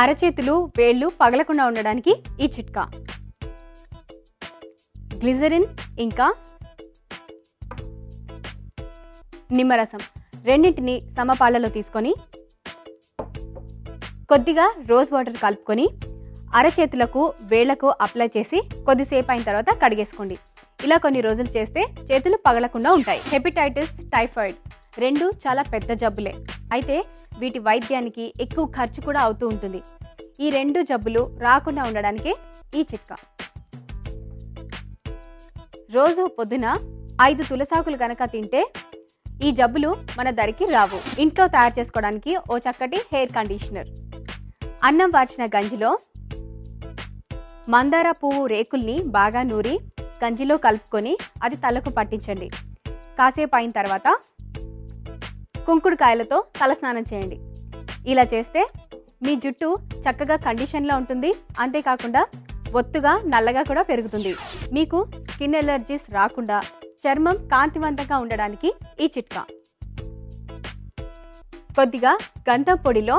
అరచేతులు వేళ్ళు పగలకుండా ఉండడానికి ఈ చిట్కా. గ్లిజరిన్ ఇంకా నిమ్మరసం రెండింటిని సమపాళ్లలో తీసుకొని కొద్దిగా రోజ్ వాటర్ కలుపుకొని అరచేతులకు వేళ్లకు అప్లై చేసి కొద్దిసేపు అయిన తర్వాత కడిగేసుకోండి. ఇలా కొన్ని రోజులు చేస్తే చేతులు పగలకుండా ఉంటాయి. హెపటైటిస్, టైఫాయిడ్ రెండు చాలా పెద్ద జబ్బులే. అయితే వీటి వైద్యానికి ఎక్కువ ఖర్చు కూడా అవుతూ ఉంటుంది. ఈ రెండు జబ్బులు రాకుండా ఉండడానికే ఈ చిట్కా. రోజు పొద్దున 5 తులసాకులు గనక తింటే ఈ జబ్బులు మన దరికి రావు. ఇంట్లో తయారు చేసుకోవడానికి ఓ చక్కటి హెయిర్ కండిషనర్. అన్నం వార్చిన గంజిలో మందార పువ్వు రేకుల్ని బాగా నూరి గంజిలో కలుపుకొని అది తలకు పట్టించండి. కాసేపు అయిన తర్వాత కుంకుడుకాయలతో తలస్నానం చేయండి. ఇలా చేస్తే మీ జుట్టు చక్కగా కండిషన్లో ఉంటుంది. అంతేకాకుండా ఒత్తుగా నల్లగా కూడా పెరుగుతుంది. మీకు స్కిన్ ఎలర్జీస్ రాకుండా చర్మం కాంతివంతంగా ఉండడానికి ఈ చిట్కా. కొద్దిగా గంధం పొడిలో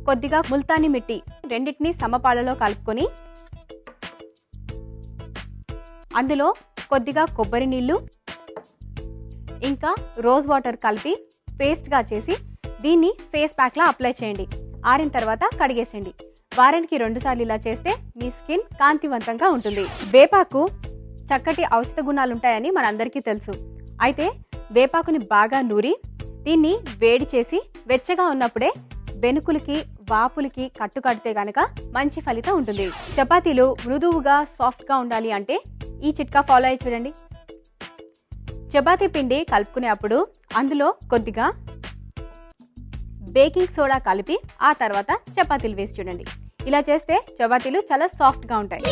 కొద్దిగా ముల్తానీ మిట్టి రెండింటిని సమపాళ్లలో కలుపుకొని అందులో కొద్దిగా కొబ్బరి నీళ్లు ఇంకా రోజ్ వాటర్ కలిపి పేస్ట్గా చేసి దీన్ని ఫేస్ ప్యాక్లా అప్లై చేయండి. ఆరిన తర్వాత కడిగేసేయండి. వారానికి 2 సార్లు ఇలా చేస్తే మీ స్కిన్ కాంతివంతంగా ఉంటుంది. వేపాకు చక్కటి ఔషధ గుణాలు ఉంటాయని మనందరికీ తెలుసు. అయితే వేపాకుని బాగా నూరి దీన్ని వేడి చేసి వెచ్చగా ఉన్నప్పుడే వెనుకులకి వాపులకి కట్టుకడితే గనక మంచి ఫలితం ఉంటుంది. చపాతీలు మృదువుగా సాఫ్ట్గా ఉండాలి అంటే ఈ చిట్కా ఫాలో అయ్యి చూడండి. చపాతీ పిండి కలుపుకునే అప్పుడు అందులో కొద్దిగా బేకింగ్ సోడా కలిపి ఆ తర్వాత చపాతీలు వేసి చూడండి. ఇలా చేస్తే చపాతీలు చాలా సాఫ్ట్గా ఉంటాయి.